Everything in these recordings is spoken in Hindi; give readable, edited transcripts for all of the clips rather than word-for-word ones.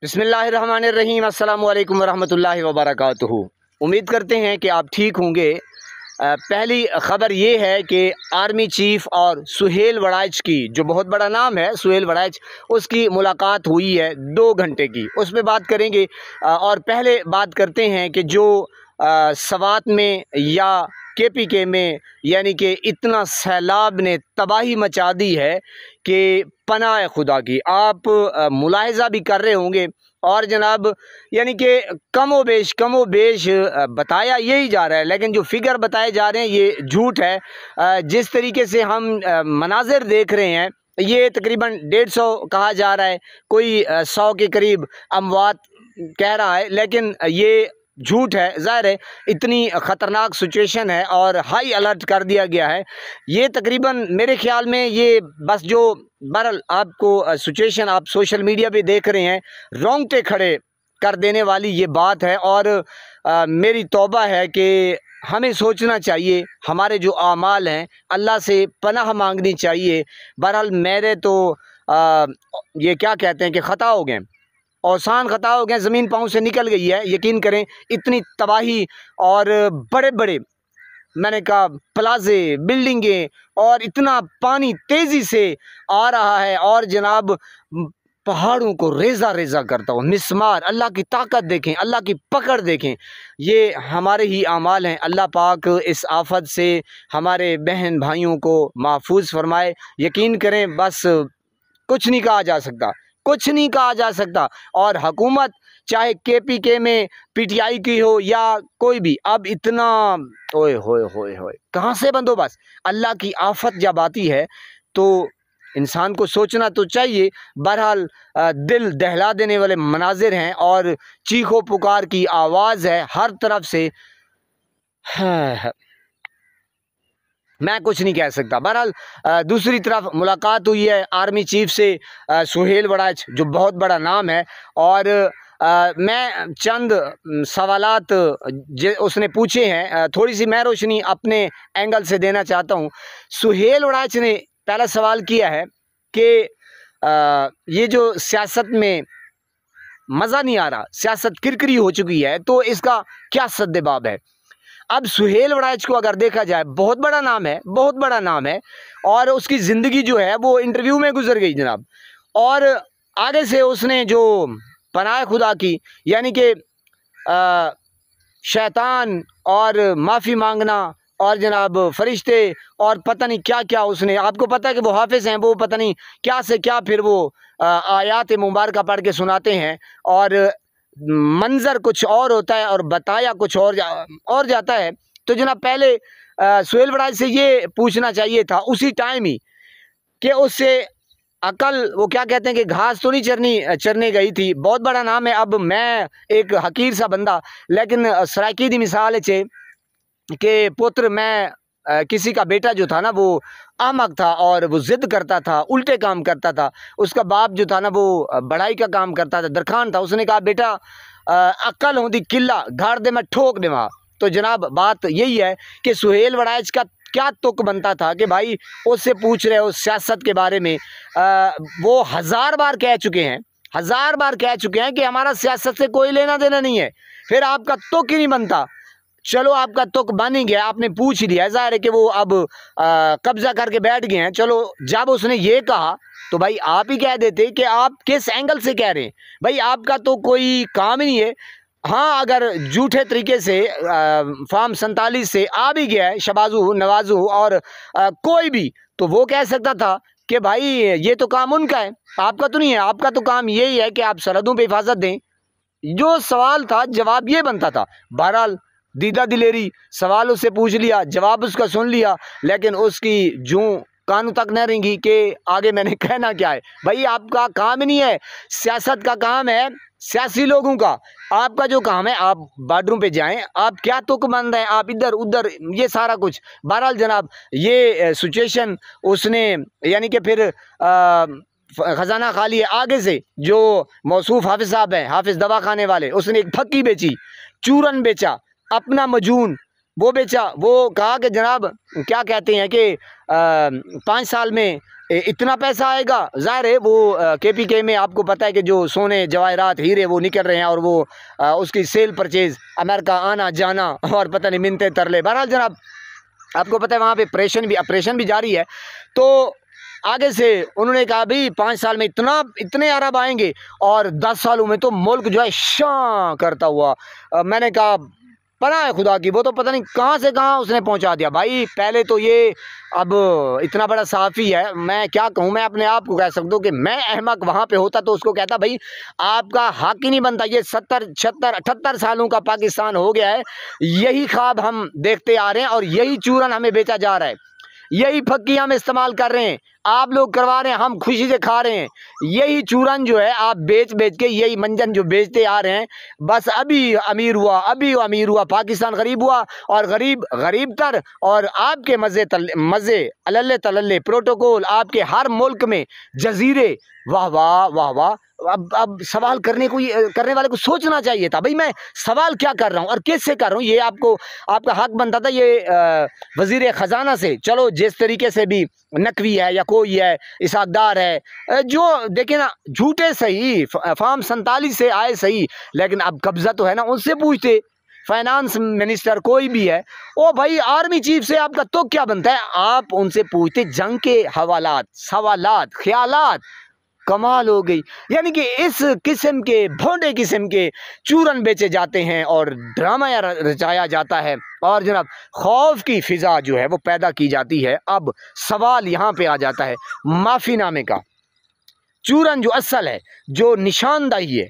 बिस्मिल्लाहिर्रहमानिर्रहीम अस्सलामु अलैकुम वरहमतुल्लाहि वबरकातुहू। उम्मीद करते हैं कि आप ठीक होंगे। पहली ख़बर ये है कि आर्मी चीफ़ और सुहेल वड़ाइच की, जो बहुत बड़ा नाम है सुहेल वड़ाइच, उसकी मुलाकात हुई है 2 घंटे की। उस पर बात करेंगे। और पहले बात करते हैं कि जो सवात में या KPK में यानी कि इतना सैलाब ने तबाही मचा दी है कि पनाह खुदा की आप मुलाहिज़ा भी कर रहे होंगे। और जनाब यानी कि कमो बेश बताया यही जा रहा है, लेकिन जो फिगर बताए जा रहे हैं ये झूठ है। जिस तरीके से हम मनाजिर देख रहे हैं, ये तकरीबन 150 कहा जा रहा है, कोई 100 के करीब अमवात कह रहा है, लेकिन ये झूठ है। ज़ाहिर है इतनी ख़तरनाक सिचुएशन है और हाई अलर्ट कर दिया गया है। ये तकरीबन मेरे ख्याल में ये बस जो बहरहाल आपको सिचुएशन आप सोशल मीडिया पे देख रहे हैं, रोंगटे खड़े कर देने वाली ये बात है। और मेरी तौबा है कि हमें सोचना चाहिए, हमारे जो आमाल हैं अल्लाह से पनाह मांगनी चाहिए। बहरहाल मेरे तो ये क्या कहते हैं कि ख़ता हो गए, औसान ख़ता हो गए, ज़मीन पाँव से निकल गई है। यकीन करें इतनी तबाही और बड़े बड़े मैंने कहा प्लाजे, बिल्डिंगें, और इतना पानी तेज़ी से आ रहा है और जनाब पहाड़ों को रेज़ा रेज़ा करता हो मिस्मार। अल्लाह की ताकत देखें, अल्लाह की पकड़ देखें। ये हमारे ही आमाल हैं। अल्लाह पाक इस आफत से हमारे बहन भाइयों को महफूज फरमाए। यकीन करें बस कुछ नहीं कहा जा सकता, कुछ नहीं कहा जा सकता। और हुकूमत चाहे KPK में PTI की हो या कोई भी, अब इतना ओए होए होए होए कहाँ से बंदोबस्त। अल्लाह की आफत जब आती है तो इंसान को सोचना तो चाहिए। बहरहाल दिल दहला देने वाले मनाजिर हैं और चीखो पुकार की आवाज़ है हर तरफ से। मैं कुछ नहीं कह सकता। बहरहाल दूसरी तरफ मुलाकात हुई है आर्मी चीफ से, सुहेल वड़ाइच, जो बहुत बड़ा नाम है। और मैं चंद सवालात उसने पूछे हैं, थोड़ी सी मैं रोशनी अपने एंगल से देना चाहता हूँ। सुहेल वड़ाइच ने पहला सवाल किया है कि ये जो सियासत में मज़ा नहीं आ रहा, सियासत किरकिरी हो चुकी है, तो इसका क्या सद्देबाब है। अब सुहेल वड़ाइच को अगर देखा जाए, बहुत बड़ा नाम है, बहुत बड़ा नाम है, और उसकी ज़िंदगी जो है वो इंटरव्यू में गुजर गई जनाब। और आगे से उसने जो पनाह खुदा की यानी कि शैतान और माफ़ी मांगना और जनाब फरिश्ते और पता नहीं क्या क्या, उसने, आपको पता है कि वो हाफिज़ हैं, वो पता नहीं क्या से क्या फिर वो आयात मुबारक पढ़ के सुनाते हैं और मंजर कुछ और होता है और बताया कुछ और जाता है। तो जनाब पहले सुहेल वड़ाइच से ये पूछना चाहिए था उसी टाइम ही कि उससे अकल, वो क्या कहते हैं कि घास तो नहीं चरने गई थी। बहुत बड़ा नाम है। अब मैं एक हकीर सा बंदा, लेकिन सराकी दी मिसाल है कि पुत्र, मैं किसी का बेटा जो था ना वो अहमक था और वो ज़िद करता था, उल्टे काम करता था। उसका बाप जो था ना वो बढ़ाई का काम करता था, दरखान था। उसने कहा बेटा अक्ल होती किला गाड़ दे मैं ठोक दे वहाँ। तो जनाब बात यही है कि सुहेल वड़ाइच का क्या तुक बनता था कि भाई उससे पूछ रहे हो सियासत के बारे में। वो 1000 बार कह चुके हैं, 1000 बार कह चुके हैं कि हमारा सियासत से कोई लेना देना नहीं है। फिर आपका तुक ही नहीं बनता। चलो आपका तुक बन ही गया, आपने पूछ ही लिया, ज़ाहिर है कि वो अब कब्जा करके बैठ गए हैं। चलो जब उसने ये कहा तो भाई आप ही कह देते कि आप किस एंगल से कह रहे हैं। भाई आपका तो कोई काम ही नहीं है। हाँ, अगर झूठे तरीके से फॉर्म 47 से आ भी गया है शबाजू नवाजू और कोई भी, तो वो कह सकता था कि भाई ये तो काम उनका है, आपका तो नहीं है। आपका तो काम यही है कि आप सरहदों पर हिफाजत दें। जो सवाल था जवाब ये बनता था। बहरहाल दीदा दिलेरी सवाल उससे पूछ लिया, जवाब उसका सुन लिया, लेकिन उसकी जूं कानों तक न रेंगी कि आगे मैंने कहना क्या है। भाई आपका काम नहीं है, सियासत का काम है सियासी लोगों का। आपका जो काम है आप बार्डरों पे जाएं, आप क्या तुक बंद हैं, आप इधर उधर ये सारा कुछ। बहरहाल जनाब ये सिचुएशन उसने यानी कि फिर ख़जाना खाली है। आगे से जो मौसूफ हाफिज़ साहब हैं, हाफिज़ दवा खाने वाले, उसने एक फक्की बेची, चूरन बेचा, अपना मजून वो बेचा। वो कहा कि जनाब क्या कहते हैं कि 5 साल में इतना पैसा आएगा। ज़ाहिर है वो KPK में आपको पता है कि जो सोने जवाहरात हीरे वो निकल रहे हैं और वो उसकी सेल परचेज़, अमेरिका आना जाना और पता नहीं मिन्नतें तरले। बहरहाल जनाब आपको पता है वहाँ पे ऑपरेशन भी जारी है। तो आगे से उन्होंने कहा भाई 5 साल में इतने अरब आएंगे और 10 सालों में तो मुल्क जो है शां करता हुआ। मैंने कहा पता है खुदा की, वो तो पता नहीं कहाँ से कहाँ उसने पहुँचा दिया। भाई पहले तो ये अब इतना बड़ा साफ़ी है, मैं क्या कहूँ, मैं अपने आप को कह सकता हूँ कि मैं अहमक वहाँ पे होता तो उसको कहता भाई आपका हक ही नहीं बनता। ये 70 76 78 सालों का पाकिस्तान हो गया है, यही ख्वाब हम देखते आ रहे हैं और यही चूरन हमें बेचा जा रहा है, यही फक्की हम इस्तेमाल कर रहे हैं, आप लोग करवा रहे हैं, हम खुशी से खा रहे हैं। यही चूरन जो है आप बेच के, यही मंजन जो बेचते आ रहे हैं, बस अभी अमीर हुआ, पाकिस्तान गरीब हुआ और गरीब तर। और आपके मज़े अल्ले तल्ले प्रोटोकॉल आपके हर मुल्क में जजीरे, वाह वाह वाह वाह। अब सवाल करने वाले को सोचना चाहिए था भाई मैं सवाल क्या कर रहा हूँ और किससे कर रहा हूँ। ये आपका हक बनता था ये वज़ीर ख़जाना से। चलो जिस तरीके से भी नकवी है या कोई है, इसाकदार है, जो देखे ना झूठे सही, फार्म 47 से आए सही, लेकिन अब कब्ज़ा तो है ना, उनसे पूछते। फाइनेंस मिनिस्टर कोई भी है, ओ भाई आर्मी चीफ से आपका तो क्या बनता है, आप उनसे पूछते जंग के हवालात, सवालात, ख्यालात। कमाल हो गई। यानी कि इस किस्म के भोंडे किस्म के चूरन बेचे जाते हैं और ड्रामा रचाया जाता है और जनाब खौफ की फ़िज़ा जो है वो पैदा की जाती है। अब सवाल यहाँ पे आ जाता है माफ़ीनामे का। चूरन जो असल है, जो निशानदाही है,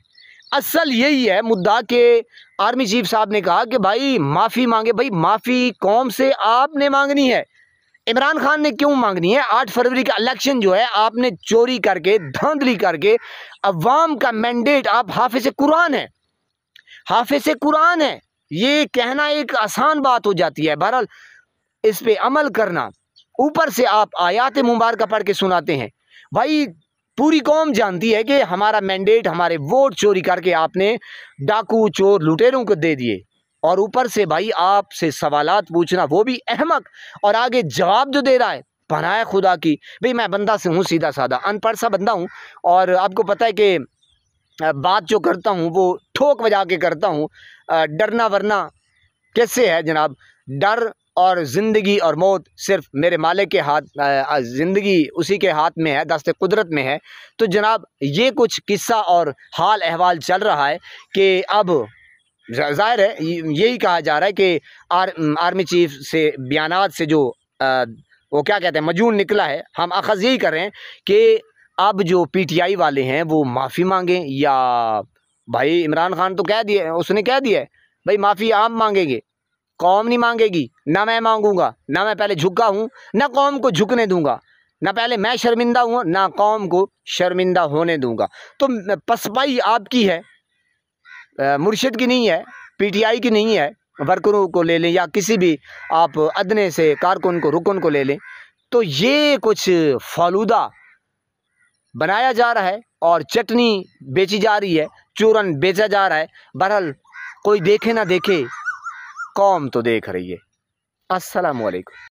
असल यही है मुद्दा के आर्मी चीफ साहब ने कहा कि भाई माफ़ी मांगे। भाई माफ़ी कौम से आपने मांगनी है, इमरान खान ने क्यों मांगनी है? 8 फरवरी का इलेक्शन जो है आपने चोरी करके, धांधली करके अवाम का मैंडेट, आप हाफिज़ कुरान है, हाफिज़ कुरान है, ये कहना एक आसान बात हो जाती है, बहरहाल इस पे अमल करना, ऊपर से आप आयात मुबारक पढ़ के सुनाते हैं। भाई पूरी कौम जानती है कि हमारा मैंडेट, हमारे वोट चोरी करके आपने डाकू चोर लुटेरों को दे दिए और ऊपर से भाई आपसे सवालात पूछना, वो भी अहमक, और आगे जवाब जो दे रहा है पनाह खुदा की। भाई मैं बंदा से हूँ सीधा साधा, अनपढ़ सा बंदा हूँ और आपको पता है कि बात जो करता हूँ वो ठोक बजा के करता हूँ। डरना वरना कैसे है जनाब, डर और ज़िंदगी और मौत सिर्फ मेरे मालिक के हाथ, ज़िंदगी उसी के हाथ में है, दस्ते कुदरत में है। तो जनाब ये कुछ किस्सा और हाल अहवाल चल रहा है कि अब ज़ाहिर है यही कहा जा रहा है कि आर्मी चीफ से बयानात से जो वो क्या कहते हैं मजून निकला है, हम अखज़ यही कर रहे हैं कि अब जो PTI वाले हैं वो माफ़ी मांगें, या भाई इमरान खान तो कह दिए, उसने कह दिया है भाई माफ़ी आप मांगेंगे, कौम नहीं मांगेगी, ना मैं मांगूंगा, ना मैं पहले झुका हूँ, ना कौम को झुकने दूंगा, ना पहले मैं शर्मिंदा हूँ, ना कौम को शर्मिंदा होने दूंगा। तो पसपाई आपकी है, मुर्शिद की नहीं है, PTI की नहीं है। वर्करों को ले लें या किसी भी आप अदने से कारकुन को, रुकन को ले लें, तो ये कुछ फालूदा बनाया जा रहा है और चटनी बेची जा रही है, चूरन बेचा जा रहा है। बहरहाल कोई देखे ना देखे, कौम तो देख रही है। अस्सलामु अलैकुम।